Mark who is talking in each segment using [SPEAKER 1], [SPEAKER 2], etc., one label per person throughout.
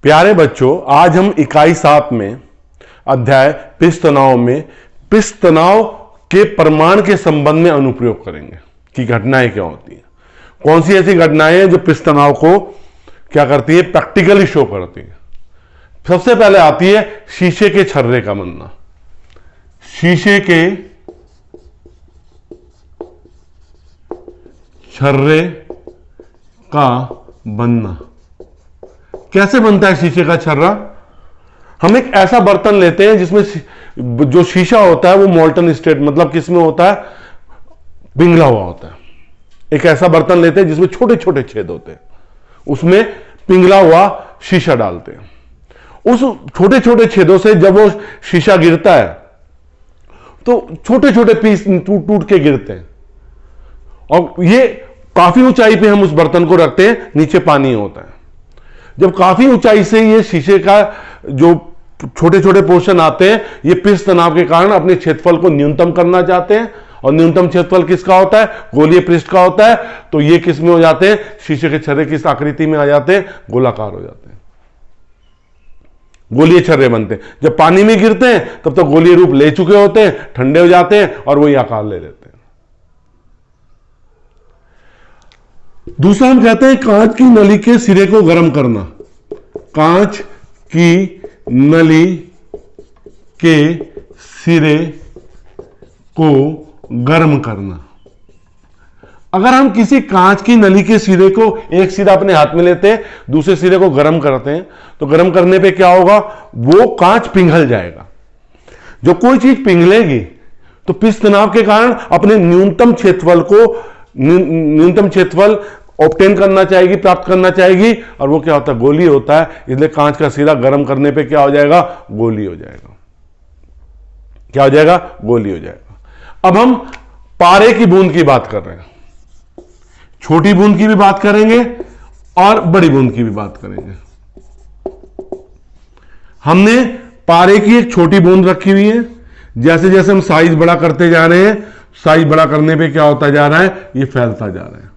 [SPEAKER 1] प्यारे बच्चों, आज हम इकाई 7 में अध्याय पिष्ट तनाव में पिष्ट तनाव के प्रमाण के संबंध में अनुप्रयोग करेंगे कि घटनाएं क्या होती हैं, कौन सी ऐसी घटनाएं हैं जो पिष्ट तनाव को क्या करती है, प्रैक्टिकली शो करती है। सबसे पहले आती है शीशे के छर्रे का बनना। शीशे के छर्रे का बनना कैसे बनता है? शीशे का छर्रा, हम एक ऐसा बर्तन लेते हैं जिसमें जो शीशा होता है वो मोल्टन स्टेट, मतलब किसमें होता है, पिघला हुआ होता है। एक ऐसा बर्तन लेते हैं जिसमें छोटे छोटे छेद होते हैं, उसमें पिघला हुआ शीशा डालते हैं। उस छोटे छोटे छेदों से जब वो शीशा गिरता है तो छोटे छोटे पीस टूट टूट के गिरते हैं, और ये काफी ऊंचाई पे हम उस बर्तन को रखते हैं, नीचे पानी होता है। जब काफी ऊंचाई से ये शीशे का जो छोटे छोटे पोर्शन आते हैं, ये पिष्ट तनाव के कारण अपने क्षेत्रफल को न्यूनतम करना चाहते हैं, और न्यूनतम क्षेत्रफल किसका होता है, गोलीय पृष्ठ का होता है। तो ये किस में हो जाते हैं, शीशे के छर्रे किस आकृति में आ जाते हैं, गोलाकार हो जाते हैं, गोलीय छर्रे बनते हैं। जब पानी में गिरते हैं तब तो गोलीय रूप ले चुके होते हैं, ठंडे हो जाते हैं और वही आकार ले लेते हैं। दूसरा हम कहते हैं कांच की नली के सिरे को गर्म करना। कांच की नली के सिरे को गर्म करना। अगर हम किसी कांच की नली के सिरे को एक सिरा अपने हाथ में लेते हैं, दूसरे सिरे को गर्म करते हैं, तो गर्म करने पे क्या होगा, वो कांच पिघल जाएगा। जो कोई चीज पिघलेगी तो पिष्ट तनाव के कारण अपने न्यूनतम क्षेत्रफल ऑब्टेन करना चाहेगी, प्राप्त करना चाहेगी, और वो क्या होता है, गोली होता है। इसलिए कांच का सिरा गर्म करने पे क्या हो जाएगा, गोली हो जाएगा। क्या हो जाएगा, गोली हो जाएगा। अब हम पारे की बूंद की बात कर रहे हैं, छोटी बूंद की भी बात करेंगे और बड़ी बूंद की भी बात करेंगे। हमने पारे की एक छोटी बूंद रखी हुई है, जैसे जैसे हम साइज बड़ा करते जा रहे हैं, साइज बड़ा करने पे क्या होता जा रहा है, ये फैलता जा रहा है।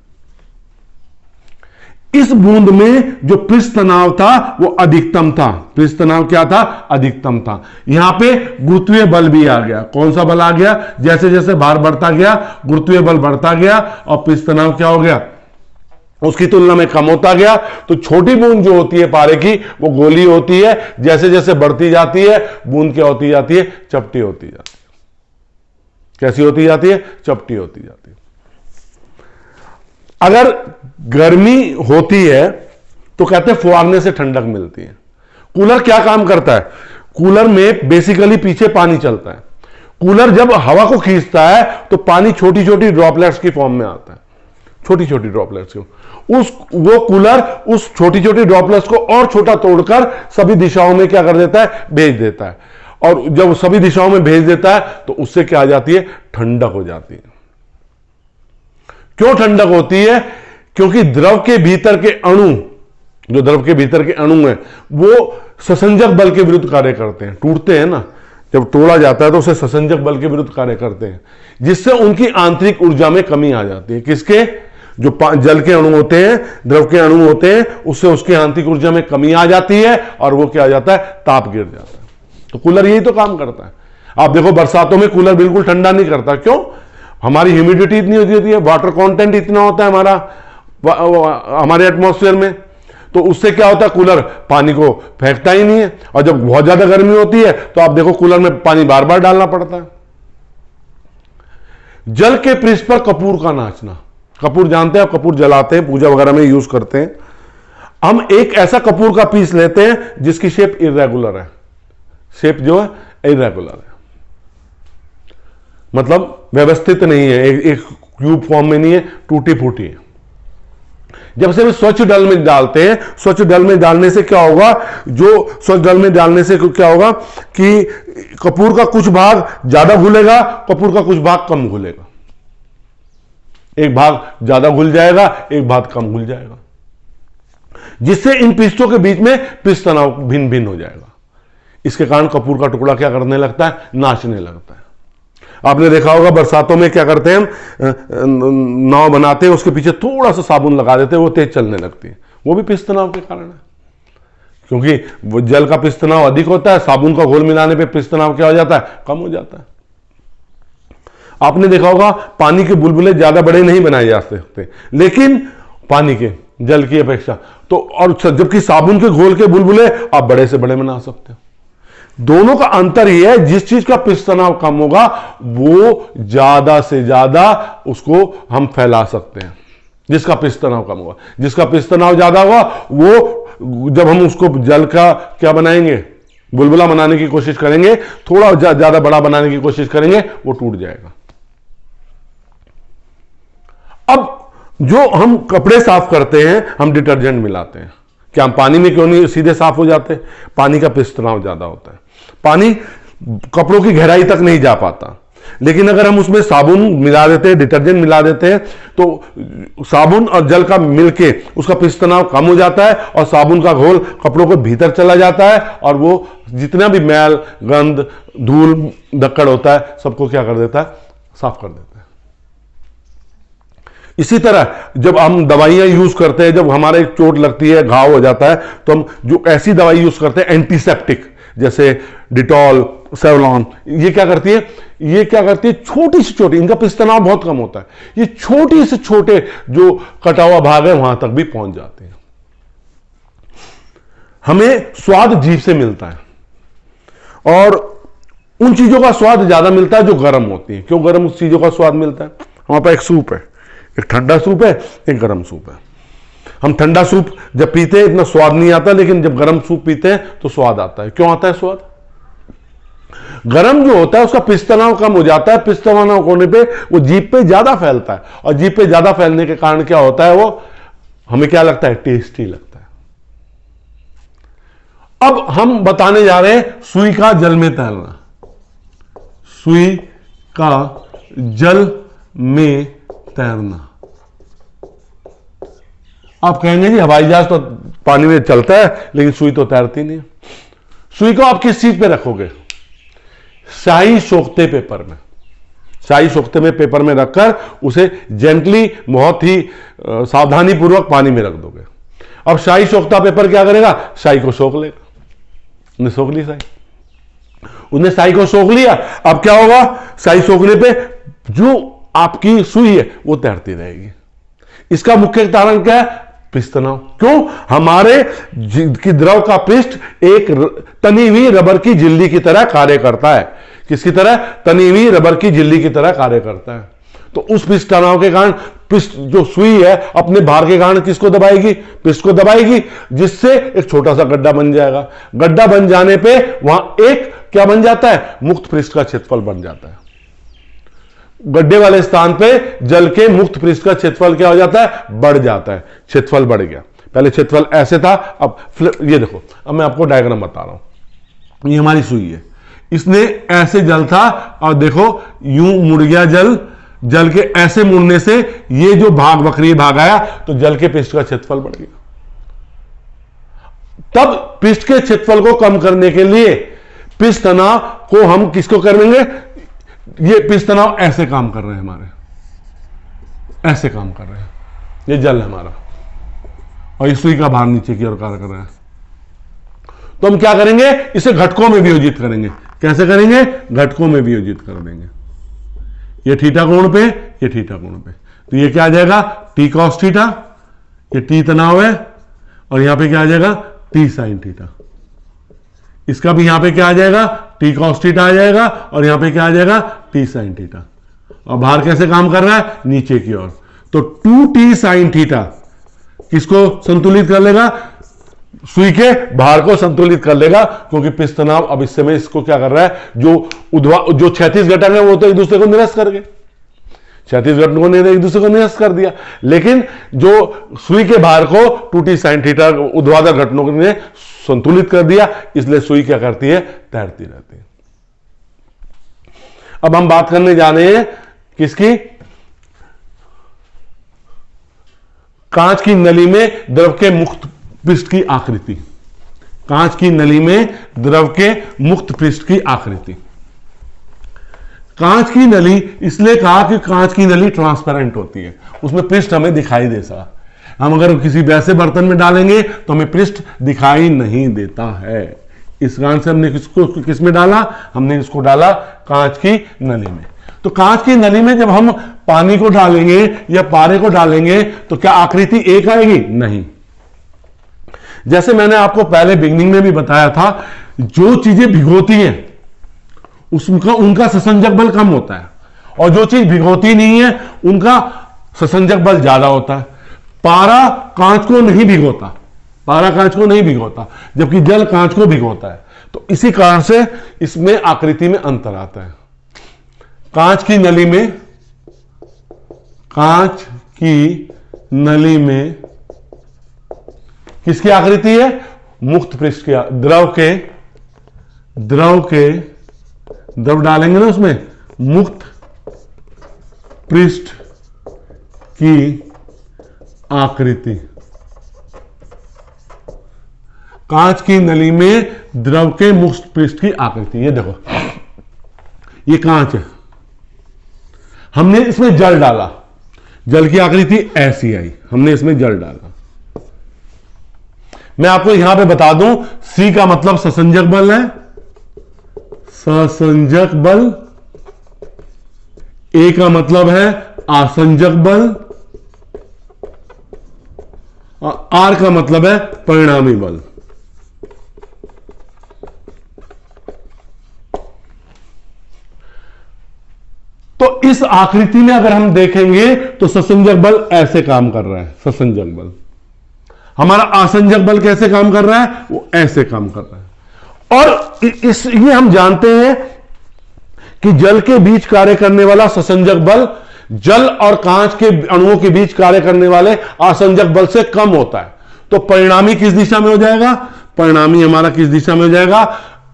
[SPEAKER 1] इस बूंद में जो पृष्ठ तनाव था वो अधिकतम था। पृष्ठ तनाव क्या था, अधिकतम था। यहां पे गुरुत्वीय बल भी आ गया। कौन सा बल आ गया, जैसे जैसे भार बढ़ता गया गुरुत्वीय बल बढ़ता गया और पृष्ठ तनाव क्या हो गया, उसकी तुलना में कम होता गया। तो छोटी बूंद जो होती है पारे की, वो गोली होती है, जैसे जैसे बढ़ती जाती है बूंद क्या होती जाती है, चपटी होती जाती है। कैसी होती जाती है, चपटी होती जाती है। अगर गर्मी होती है तो कहते हैं फुहारने से ठंडक मिलती है। कूलर क्या काम करता है, कूलर में बेसिकली पीछे पानी चलता है। कूलर जब हवा को खींचता है तो पानी छोटी छोटी ड्रॉपलेट्स की फॉर्म में आता है, छोटी छोटी ड्रॉपलेट्स को। वो कूलर उस छोटी छोटी ड्रॉपलेट्स को और छोटा तोड़कर सभी दिशाओं में क्या कर देता है, भेज देता है। और जब सभी दिशाओं में भेज देता है तो उससे क्या आ जाती है, ठंडक हो जाती है। क्यों ठंडक होती है, क्योंकि द्रव के भीतर के अणु, जो द्रव के भीतर के अणु हैं, वो ससंजक बल के विरुद्ध कार्य करते हैं। टूटते हैं ना, जब तोड़ा जाता है तो उसे ससंजक बल के विरुद्ध कार्य करते हैं, जिससे उनकी आंतरिक ऊर्जा में कमी आ जाती है। किसके, जो जल के अणु होते हैं, द्रव के अणु होते हैं, उससे उसकी आंतरिक ऊर्जा में कमी आ जाती है और वो क्या आ जाता है, ताप गिर जाता है। तो कूलर यही तो काम करता है। आप देखो बरसातों में कूलर बिल्कुल ठंडा नहीं करता। क्यों, हमारी ह्यूमिडिटी इतनी होती है, वाटर कंटेंट इतना होता है हमारे एटमॉस्फेयर में, तो उससे क्या होता है, कूलर पानी को फेंकता ही नहीं है। और जब बहुत ज्यादा गर्मी होती है तो आप देखो कूलर में पानी बार बार डालना पड़ता है। जल के पृष्ठ पर कपूर का नाचना। कपूर जानते हैं, कपूर जलाते हैं, पूजा वगैरह में यूज करते हैं। हम एक ऐसा कपूर का पीस लेते हैं जिसकी शेप इरेगुलर है, शेप जो है इरेगुलर है, मतलब व्यवस्थित नहीं है, एक क्यूब फॉर्म में नहीं है, टूटी फूटी है। जब से स्वच्छ डल में डालते हैं, स्वच्छ डल में डालने से क्या होगा, जो स्वच्छ डल में डालने से क्या होगा कि कपूर का कुछ भाग ज्यादा घुलेगा, कपूर का कुछ भाग कम घुलेगा। एक भाग ज्यादा घुल जाएगा, एक भाग कम घुल जाएगा, जिससे इन पृष्ठों के बीच में पृष्ठ तनाव भिन्न भिन्न हो जाएगा। इसके कारण कपूर का टुकड़ा क्या करने लगता है, नाचने लगता है। आपने देखा होगा बरसातों में क्या करते हैं हम, नाव बनाते हैं, उसके पीछे थोड़ा सा साबुन लगा देते हैं, वो तेज चलने लगती है। वो भी पिष्ट तनाव के कारण है, क्योंकि वो जल का पिष्ट तनाव अधिक होता है, साबुन का घोल मिलाने पे पिष्ट तनाव क्या हो जाता है, कम हो जाता है। आपने देखा होगा पानी के बुलबुले ज्यादा बड़े नहीं बनाए जा सकते, लेकिन पानी के जल की अपेक्षा तो, और जबकि साबुन के घोल के बुलबुले आप बड़े से बड़े बना सकते हो। दोनों का अंतर यह है, जिस चीज का पिष्ट तनाव कम होगा वो ज्यादा से ज्यादा उसको हम फैला सकते हैं, जिसका पिष्ट तनाव कम होगा। जिसका पिष्ट तनाव ज्यादा होगा वो जब हम उसको जल का क्या बनाएंगे, बुलबुला बनाने की कोशिश करेंगे, थोड़ा ज्यादा बड़ा बनाने की कोशिश करेंगे, वो टूट जाएगा। अब जो हम कपड़े साफ करते हैं, हम डिटर्जेंट मिलाते हैं, क्या हम पानी में क्यों नहीं सीधे साफ हो जाते? पानी का पिष्ट तनाव ज्यादा होता है, पानी कपड़ों की गहराई तक नहीं जा पाता। लेकिन अगर हम उसमें साबुन मिला देते हैं, डिटर्जेंट मिला देते हैं, तो साबुन और जल का मिलके उसका पिष्ट तनाव कम हो जाता है और साबुन का घोल कपड़ों के भीतर चला जाता है और वो जितना भी मैल, गंध, धूल, धक्कड़ होता है सबको क्या कर देता है, साफ कर देता है। इसी तरह जब हम दवाइयां यूज करते हैं, जब हमारे चोट लगती है, घाव हो जाता है, तो हम जो ऐसी दवाई यूज करते हैं एंटीसेप्टिक, जैसे डिटॉल, सेवलॉन, ये क्या करती है, छोटी से छोटी, इनका पिष्ट तनाव बहुत कम होता है, ये छोटी से छोटे जो कटा हुआ भाग है वहां तक भी पहुंच जाते हैं। हमें स्वाद जीभ से मिलता है और उन चीजों का स्वाद ज्यादा मिलता है जो गर्म होती है। क्यों गर्म उस चीजों का स्वाद मिलता है? हमारे पास एक सूप है, एक ठंडा सूप है, एक गर्म सूप है। हम ठंडा सूप जब पीते हैं इतना स्वाद नहीं आता, लेकिन जब गर्म सूप पीते हैं तो स्वाद आता है। क्यों आता है स्वाद? गर्म जो होता है उसका पिष्ट तनाव कम हो जाता है, पिष्ट तनाव होने पे वो जीभ पे ज्यादा फैलता है और जीभ पे ज्यादा फैलने के कारण क्या होता है, वो हमें क्या लगता है, टेस्टी लगता है। अब हम बताने जा रहे हैं सुई का जल में तैरना। सुई का जल में तैरना। आप कहेंगे जी हवाई जहाज तो पानी में चलता है लेकिन सुई तो तैरती नहीं। सुई को आप किस चीज पे रखोगे? शाही सोखते पेपर में, शाही सोखते में पेपर में रखकर उसे जेंटली, बहुत ही सावधानी पूर्वक पानी में रख दोगे। अब शाही सोखता पेपर क्या करेगा? शाही को सोख लेगा। उसने सोख ली शाही, उसने शाही को सोख लिया। अब क्या होगा? शाही सोखने पे जो आपकी सुई है वो तैरती रहेगी। इसका मुख्य कारण क्या है? पिष्ट तनाव। क्यों? हमारे की द्रव का पिष्ट एक तनी हुई रबर की झिल्ली की तरह कार्य करता है। किसकी तरह? तनी हुई रबर की झिल्ली की तरह कार्य करता है। तो उस पिष्ट तनाव के कारण पिष्ट जो सुई है अपने भार के कारण किसको दबाएगी? पिष्ट को दबाएगी, जिससे एक छोटा सा गड्ढा बन जाएगा। गड्ढा बन जाने पे वहां एक क्या बन जाता है? मुक्त पृष्ठ का क्षेत्रफल बन जाता है। गड्ढे वाले स्थान पे जल के मुक्त पृष्ठ का क्षेत्रफल क्या हो जाता है? बढ़ जाता है। क्षेत्रफल बढ़ गया। पहले क्षेत्रफल ऐसे था, अब ये देखो, अब मैं आपको डायग्राम बता रहा हूं। ये हमारी सुई है, इसने ऐसे जल था और देखो यूं मुड़ गया जल। जल के ऐसे मुड़ने से ये जो भाग वक्रीय भाग आया तो जल के पृष्ठ का क्षेत्रफल बढ़ गया। तब पृष्ठ के क्षेत्रफल को कम करने के लिए पिष्ट तनाव को हम किसको करेंगे? ये पिष्ट तनाव ऐसे काम कर रहे हैं, हमारे ऐसे काम कर रहे हैं। ये जल है हमारा और इस सुई का भार नीचे की ओर कार्य कर रहा है। तो हम क्या करेंगे? इसे घटकों में वियोजित करेंगे। कैसे करेंगे? घटकों में वियोजित कर देंगे। ये थीटा कोण पे, ये थीटा कोण पे, तो ये क्या आ जाएगा? T cos theta. ये टी तनाव है और यहां पे क्या आ जाएगा? T sine theta. इसका भी यहां पे क्या आ जाएगा? टी कॉस थीटा आ जाएगा और यहां पे क्या आ जाएगा? T sine theta. और भार कैसे काम कर रहा है? नीचे की ओर। तो 2t साइन थीटा किसको संतुलित कर लेगा? सुई के भार को संतुलित कर लेगा, क्योंकि पिष्ट तनाव अब इस समय इसको क्या कर रहा है? जो क्षैतिज घटक है वो तो एक दूसरे को निरस्त कर गए, क्षैतिज घटकों ने एक दूसरे को निरस्त कर दिया, लेकिन जो सुई के भार को 2t साइन थीटा ऊर्ध्वाधर घटकों ने संतुलित कर दिया, इसलिए सुई क्या करती है? तैरती रहती है। अब हम बात करने जा रहे हैं किसकी? कांच की नली में द्रव के मुक्त पृष्ठ की आकृति। कांच की नली में द्रव के मुक्त पृष्ठ की आकृति। कांच की नली इसलिए कहा कि कांच की नली ट्रांसपेरेंट होती है, उसमें पृष्ठ हमें दिखाई देता। हम अगर किसी वैसे बर्तन में डालेंगे तो हमें पृष्ठ दिखाई नहीं देता है। इस कारण से हमने किस में डाला, हमने इसको डाला कांच की नली में। तो कांच की नली में जब हम पानी को डालेंगे या पारे को डालेंगे तो क्या आकृति एक आएगी? नहीं। जैसे मैंने आपको पहले बिगनिंग में भी बताया था, जो चीजें भिगोती हैं उनका ससंजक बल कम होता है, और जो चीज भिगोती नहीं है उनका ससंजक बल ज्यादा होता है। पारा कांच को नहीं भिगोता, पारा कांच को नहीं भिगोता, जबकि जल कांच को भिगोता है। तो इसी कारण से इसमें आकृति में अंतर आता है। कांच की नली में, कांच की नली में किसकी आकृति है? मुक्त पृष्ठ की, द्रव डालेंगे ना उसमें, मुक्त पृष्ठ की आकृति। कांच की नली में द्रव के मुक्त पृष्ठ की आकृति। ये देखो, ये कांच है, हमने इसमें जल डाला, जल की आकृति ऐसी आई, हमने इसमें जल डाला। मैं आपको यहां पे बता दूं, सी का मतलब ससंजक बल है, ससंजक बल। ए का मतलब है आसंजक बल, और आर का मतलब है परिणामी बल। तो इस आकृति में अगर हम देखेंगे तो ससंजक बल ऐसे काम कर रहा है, ससंजक बल। हमारा आसंजक बल कैसे काम कर रहा है? वो ऐसे काम कर रहा है। और ये हम जानते हैं कि जल के बीच कार्य करने वाला ससंजक बल जल और कांच के अणुओं के बीच कार्य करने वाले आसंजक बल से कम होता है। तो परिणामी किस दिशा में हो जाएगा? परिणामी हमारा किस दिशा में हो जाएगा?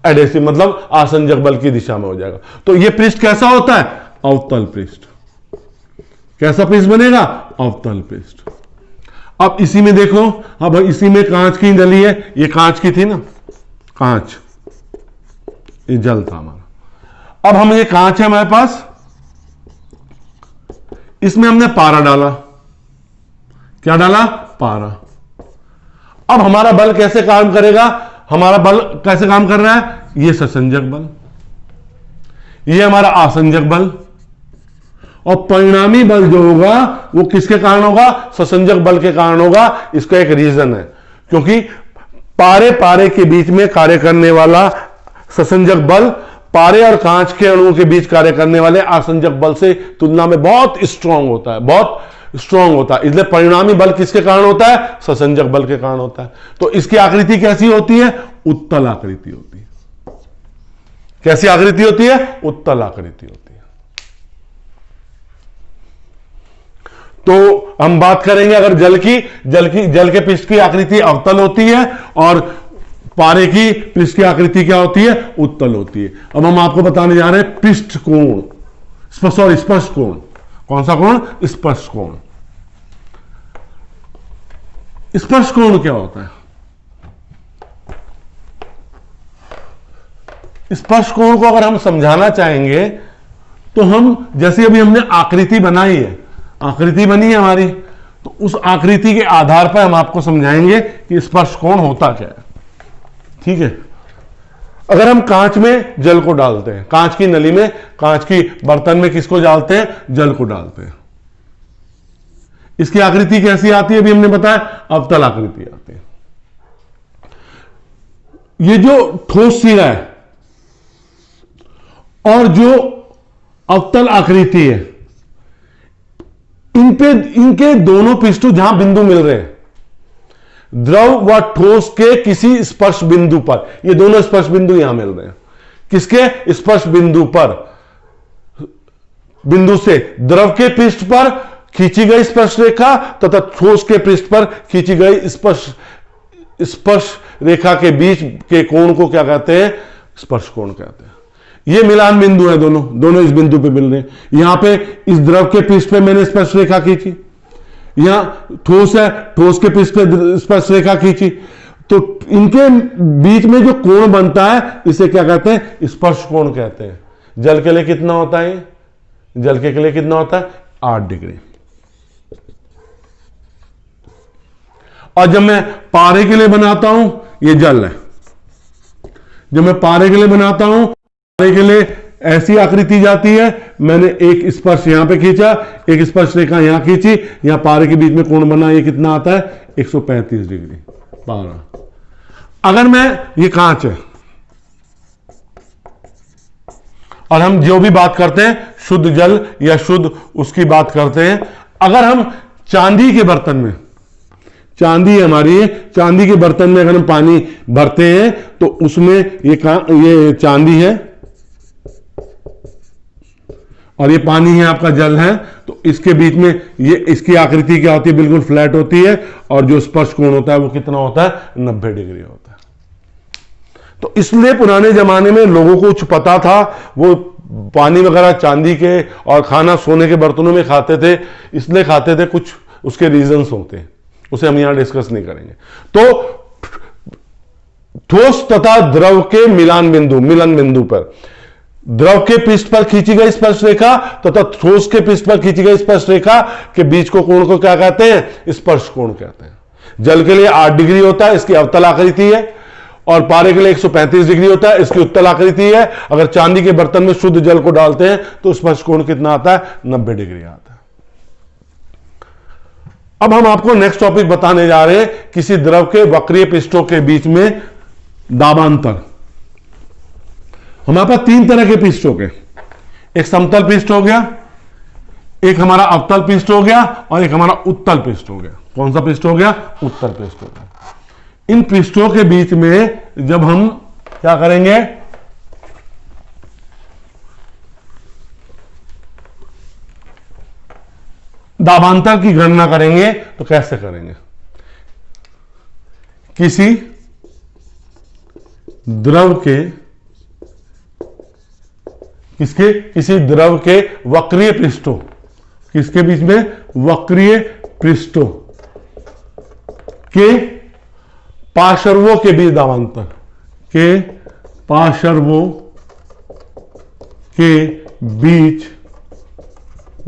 [SPEAKER 1] एडेसिव, मतलब आसंजक बल की दिशा में हो जाएगा। तो यह पृष्ठ कैसा होता है? अवतल पृष्ठ। कैसा पृष्ठ बनेगा? अवतल पृष्ठ। अब इसी में देखो, अब इसी में कांच की नली है, ये कांच की थी ना, कांच, ये जल था हमारा। अब हम, ये कांच है हमारे पास, इसमें हमने पारा डाला। क्या डाला? पारा। अब हमारा बल कैसे काम करेगा? हमारा बल कैसे काम कर रहा है? ये ससंजक बल, ये हमारा आसंजक बल, और परिणामी बल जो होगा वो किसके कारण होगा? ससंजक बल के कारण होगा। इसका एक रीजन है, क्योंकि पारे के बीच में कार्य करने वाला ससंजक बल पारे और कांच के अणुओं के बीच कार्य करने वाले आसंजक बल से तुलना में बहुत स्ट्रांग होता है, बहुत स्ट्रांग होता है। इसलिए परिणामी बल किसके कारण होता है? ससंजक बल के कारण होता है। तो इसकी आकृति कैसी होती है? उत्तल आकृति होती है। कैसी आकृति होती है? उत्तल आकृति होती है। तो हम बात करेंगे अगर जल के पृष्ठ की आकृति अवतल होती है और पारे की पृष्ठ की आकृति क्या होती है? उत्तल होती है। अब हम आपको बताने जा रहे हैं पृष्ठ कोण, स्पर्श कोण। कौन सा कोण? स्पर्श कोण। स्पर्श कोण क्या होता है? स्पर्श कोण को अगर हम समझाना चाहेंगे तो हम, जैसे अभी हमने आकृति बनाई है, आकृति बनी है हमारी, तो उस आकृति के आधार पर हम आपको समझाएंगे कि स्पर्श कोण होता क्या है। ठीक है? अगर हम कांच में जल को डालते हैं, कांच की नली में, कांच की बर्तन में किसको डालते हैं? जल को डालते हैं। इसकी आकृति कैसी आती है? अभी हमने बताया अवतल आकृति आती है। ये जो ठोस सिरा है और जो अवतल आकृति है, इनके दोनों पृष्ठों जहां बिंदु मिल रहे हैं, द्रव व ठोस के किसी स्पर्श बिंदु पर, ये दोनों स्पर्श बिंदु यहां मिल रहे हैं। किसके? स्पर्श बिंदु पर, बिंदु से द्रव के पृष्ठ पर खींची गई स्पर्श रेखा तथा ठोस के पृष्ठ पर खींची गई स्पर्श रेखा के बीच के कोण को क्या कहते हैं? स्पर्श कोण कहते हैं। ये मिलान बिंदु है, दोनों इस बिंदु पे मिल रहे हैं। यहां पे इस द्रव के पृष्ठ पे मैंने स्पर्श रेखा खींची, यहां ठोस है, ठोस के पृष्ठ पे स्पर्श रेखा खींची, तो इनके बीच में जो कोण बनता है इसे क्या कहते हैं? स्पर्श कोण कहते हैं। जल के लिए कितना होता है? जल के लिए कितना होता है? 8 डिग्री। और जब मैं पारे के लिए बनाता हूं, ये जल है, जब मैं पारे के लिए बनाता हूं, पारे के लिए ऐसी आकृति जाती है, मैंने एक स्पर्श यहां पे खींचा, एक स्पर्श रेखा यहां खींची, यहां पारे के बीच में कोण बना, ये कितना आता है? 135 डिग्री पारा। अगर मैं, ये कांच है और हम जो भी बात करते हैं शुद्ध जल या शुद्ध उसकी बात करते हैं, अगर हम चांदी के बर्तन में, चांदी हमारी है, चांदी के बर्तन में अगर हम पानी भरते हैं तो उसमें ये चांदी है और ये पानी है, आपका जल है, तो इसके बीच में ये, इसकी आकृति क्या होती है? बिल्कुल फ्लैट होती है और जो स्पर्श कोण होता है वो कितना होता है? 90 डिग्री होता है। तो इसलिए पुराने जमाने में लोगों को कुछ पता था, वो पानी वगैरह चांदी के और खाना सोने के बर्तनों में खाते थे, इसलिए खाते थे, कुछ उसके रीजंस होते हैं, उसे हम यहां डिस्कस नहीं करेंगे। तो ठोस तथा द्रव के मिलन बिंदु पर, द्रव के पृष्ठ पर खींची गई स्पर्श रेखा तथा ठोस के पृष्ठ पर खींची गई स्पर्श रेखा के बीच को कोण को क्या कहते हैं? स्पर्श कोण कहते हैं। जल के लिए 8 डिग्री होता है, इसकी अवतल आकृति है, और पारे के लिए 135 डिग्री होता है, इसकी उत्तल आकृति है। अगर चांदी के बर्तन में शुद्ध जल को डालते हैं तो स्पर्श कोण कितना आता है? 90 डिग्री आता है। अब हम आपको नेक्स्ट टॉपिक बताने जा रहे हैं, किसी द्रव के वक्रीय पृष्ठों के बीच में दाबांतर। हमारे पास 3 तरह के पृष्ठ हो गए, एक समतल पृष्ठ हो गया, एक हमारा अवतल पृष्ठ हो गया और एक हमारा उत्तल पृष्ठ हो गया। कौन सा पृष्ठ हो गया? उत्तल पृष्ठ हो गया। इन पृष्ठों के बीच में जब हम क्या करेंगे, दाबांतर की गणना करेंगे, तो कैसे करेंगे? किसी द्रव के, किसी द्रव के वक्रीय पृष्ठों, किसके बीच में? वक्रीय पृष्ठों के पार्श्वों के बीच दाबांतर, के पार्श्वों के बीच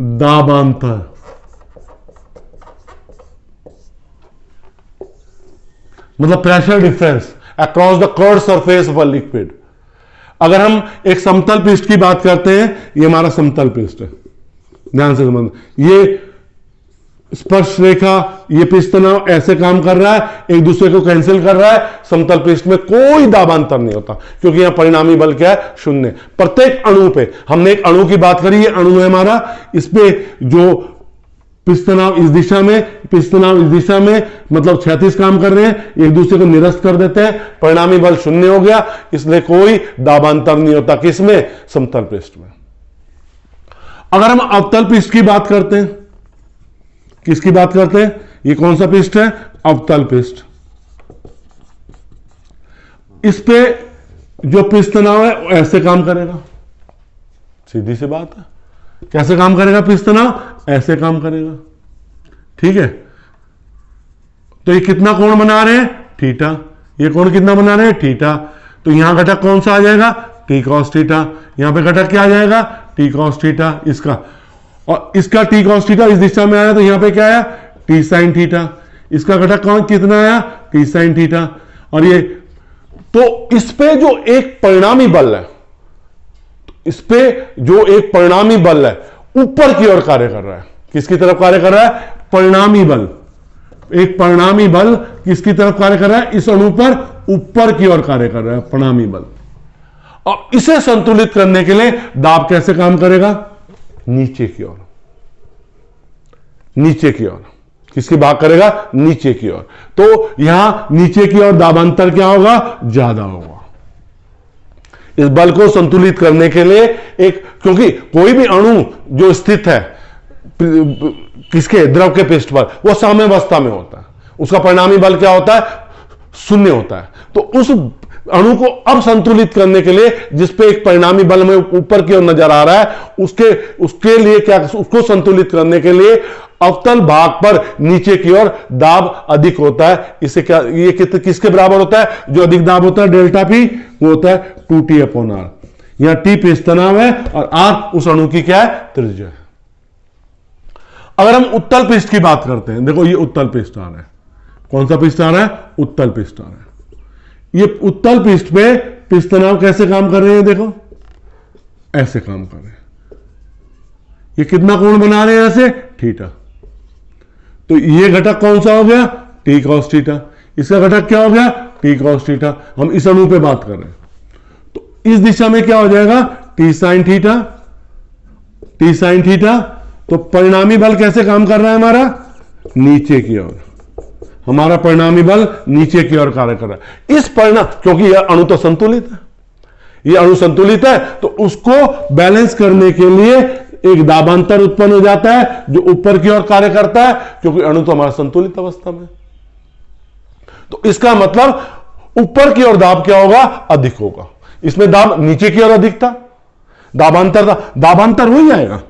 [SPEAKER 1] दाबांतर, मतलब pressure difference across the curved surface of a liquid. अगर हम एक समतल पृष्ठ की बात करते हैं, ये हमारा समतल पृष्ठ है, ध्यान से समझ, ये स्पर्श रेखा, ये पृष्ठ तनाव ऐसे काम कर रहा है, एक दूसरे को कैंसिल कर रहा है, समतल पृष्ठ में कोई दाबांतर नहीं होता, क्योंकि यहां परिणामी बल क्या है? 0। प्रत्येक अणु पे, हमने एक अणु की बात करी, ये अणु है हमारा, इस पे जो पृष्ठ तनाव इस दिशा में, पृष्ठ तनाव इस दिशा में, मतलब क्षैतिज काम कर रहे हैं, एक दूसरे को निरस्त कर देते हैं, परिणामी बल 0 हो गया, इसलिए कोई दाबांतर नहीं होता। किसमें? समतल पृष्ठ में। अगर हम अवतल पृष्ठ की बात करते हैं, किसकी बात करते हैं? ये कौन सा पृष्ठ है? अवतल पृष्ठ। इस पे जो पृष्ठ तनाव है वो ऐसे काम करेगा, सीधी सी बात है। कैसे काम करेगा पृष्ठ तनाव? ऐसे काम करेगा, ठीक है। तो ये कितना कोण बना रहे हैं? थीटा। ये कोण कितना बना रहे हैं? थीटा। तो यहां घटक कौन सा आ जाएगा? T cos theta. यहां पे घटक क्या आ जाएगा? टी कॉस थीटा इसका, और इसका टी कॉस थीटा इस दिशा में आया, तो यहां पे क्या आया? T sine theta. इसका घटक कौन कितना आया? T sine theta. और ये, तो इस पे जो एक परिणामी बल है, इस पे जो एक परिणामी बल है ऊपर की ओर कार्य कर रहा है। किसकी तरफ कार्य कर रहा है? परिणामी बल। एक परिणामी बल किसकी तरफ कार्य कर रहा है? इस अणु पर ऊपर की ओर कार्य कर रहा है, परिणामी बल। और इसे संतुलित करने के लिए दाब कैसे काम करेगा? नीचे की ओर, नीचे की ओर। किसकी बात करेगा? नीचे की ओर। तो यहां नीचे की ओर दाबांतर क्या होगा? ज्यादा होगा। इस बल को संतुलित करने के लिए एक, क्योंकि कोई भी अणु जो स्थित है किसके? द्रव के पृष्ठ पर, वो साम्यावस्था में होता है, उसका परिणामी बल क्या होता है? 0 होता है। तो उस अणु को अब संतुलित करने के लिए, जिस पे एक परिणामी बल में ऊपर की ओर नजर आ रहा है, उसके लिए क्या, उसको संतुलित करने के लिए अवतल भाग पर नीचे की ओर दाब अधिक होता है। इसे क्या, ये किसके बराबर होता है? जो अधिक दाब होता है डेल्टा पी, वो होता है 2T/R। यहां टी पिष्ट तनाव है और आर उस अणु की क्या है, त्रिज्या है। अगर हम उत्तल पिष्ट की बात करते हैं, देखो ये उत्तल पिष्ट आ रहा है, कौन सा पिष्ट आ रहा है, उत्तल पिष्ट आ रहा है। ये उत्तल पिष्ट पे पिष्ट तनाव कैसे काम कर रहे हैं, देखो ऐसे काम कर रहे हैं। ये कितना कोण बना रहे हैं ऐसे, थीटा। तो ये घटक कौन सा हो गया, टी कॉस थीटा। इसका घटक क्या हो गया, टी कॉस थीटा। हम इस अणु पे बात कर रहे हैं, तो इस दिशा में क्या हो जाएगा, T sine theta, T sine theta. तो परिणामी बल कैसे काम कर रहा है हमारा, नीचे की ओर। हमारा परिणामी बल नीचे की ओर कार्य कर रहा है। इस परिणाम, क्योंकि यह अणु तो संतुलित है, यह अणु संतुलित है, तो उसको बैलेंस करने के लिए एक दाबांतर उत्पन्न हो जाता है जो ऊपर की ओर कार्य करता है, क्योंकि अणु तो हमारा संतुलित अवस्था में। तो इसका मतलब ऊपर की ओर दाब क्या होगा, अधिक होगा। इसमें दाब नीचे की ओर अधिक था, दाबांतर था, दाबांतर वही आएगा,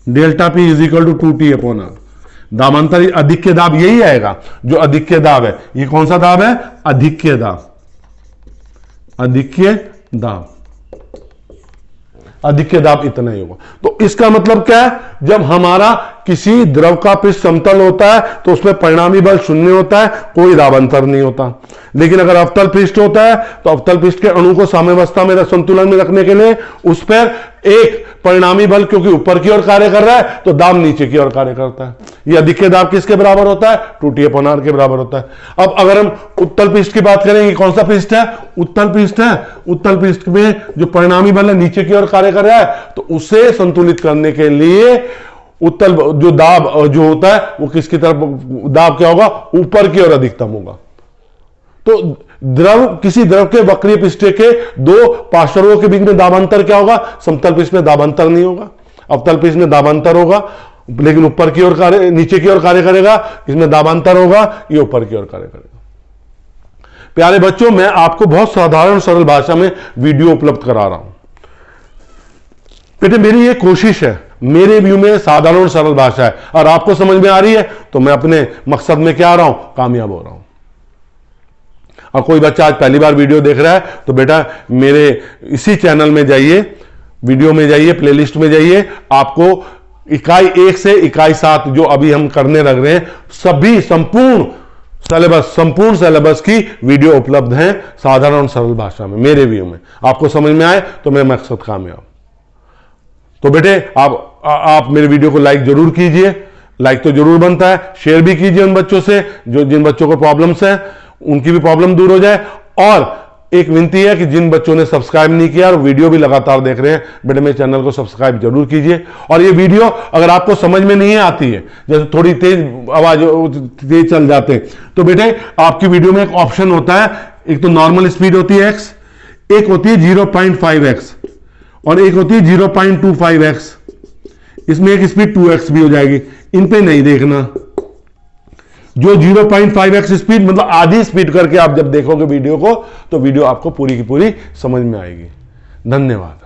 [SPEAKER 1] delta P is equal to 2t upon R. दाबांतर अधिक दाब यही आएगा जो अधिक दाब है। ये कौन सा दाब है, अधिक दाब, अधिक दाब, अधिक दाब इतना ही होगा। तो इसका मतलब क्या है, जब हमारा किसी द्रव का पिष्ट समतल होता है तो उसमें परिणामी बल शून्य होता है, कोई दाबांतर नहीं होता। लेकिन अगर अवतल पिष्ट होता है तो अवतल पिष्ट के अणु को साम्यावस्था में, संतुलन में रखने के लिए उस पर एक परिणामी बल, क्योंकि ऊपर की ओर कार्य कर रहा है तो दाब नीचे की ओर कार्य करता है। ये अधिक दाब किसके बराबर होता है, 2t अपॉन r के बराबर होता है। अब अगर हम उत्तल पिष्ट की बात करेंगे, कौन सा पिष्ट है, उत्तल पिष्ट है। उत्तल पिष्ट में जो परिणामी बल है नीचे की ओर कार्य कर रहा है, तो उसे संतुलित करने के लिए उत्तल जो दाब जो होता है वो किसकी तरफ, दाब क्या होगा, ऊपर की ओर अधिकतम होगा। तो द्रव, किसी द्रव के वक्रीय पिष्टे के दो पार्श्वों के बीच में दाबांतर क्या होगा, समतल पिष्ट में दाबांतर नहीं होगा, अवतल पिष्ट में दाबांतर होगा, लेकिन ऊपर की ओर कार्य, नीचे की ओर कार्य करेगा। इसमें दाबांतर होगा, ये ऊपर की ओर कार्य करेगा। प्यारे बच्चों, मैं आपको बहुत साधारण सरल भाषा में वीडियो उपलब्ध करा रहा हूं। बेटे मेरी ये कोशिश है, मेरे व्यू में साधारण सरल भाषा है, और आपको समझ में आ रही है तो मैं अपने मकसद में क्या आ रहा हूं, कामयाब हो रहा हूं। और कोई बच्चा आज पहली बार वीडियो देख रहा है तो बेटा मेरे इसी चैनल में जाइए, वीडियो में जाइए, प्लेलिस्ट में जाइए, आपको इकाई 1 से इकाई 7 जो अभी हम करने लग रहे हैं, सभी संपूर्ण सिलेबस की वीडियो उपलब्ध हैं साधारण सरल भाषा में। मेरे व्यू में आपको समझ में आए तो मेरा मकसद कामयाब। तो बेटे आप मेरे वीडियो को लाइक जरूर कीजिए, लाइक तो जरूर बनता है, शेयर भी कीजिए उन बच्चों से जिन बच्चों को प्रॉब्लम्स है, उनकी भी प्रॉब्लम दूर हो जाए। और एक विनती है कि जिन बच्चों ने सब्सक्राइब नहीं किया और वीडियो भी लगातार देख रहे हैं, बेटे मेरे चैनल को सब्सक्राइब जरूर कीजिए। और ये वीडियो अगर आपको समझ में नहीं आती है, जैसे थोड़ी तेज आवाज, तेज चल जाते हैं, तो बेटे आपकी वीडियो में एक ऑप्शन होता है, एक तो नॉर्मल स्पीड होती है x, एक होती है 0.5x और एक होती है 0.25x। इसमें एक स्पीड 2x भी हो जाएगी, इन पे नहीं देखना। जो 0.5x स्पीड, मतलब आधी स्पीड करके आप जब देखोगे वीडियो को, तो वीडियो आपको पूरी की पूरी समझ में आएगी। धन्यवाद।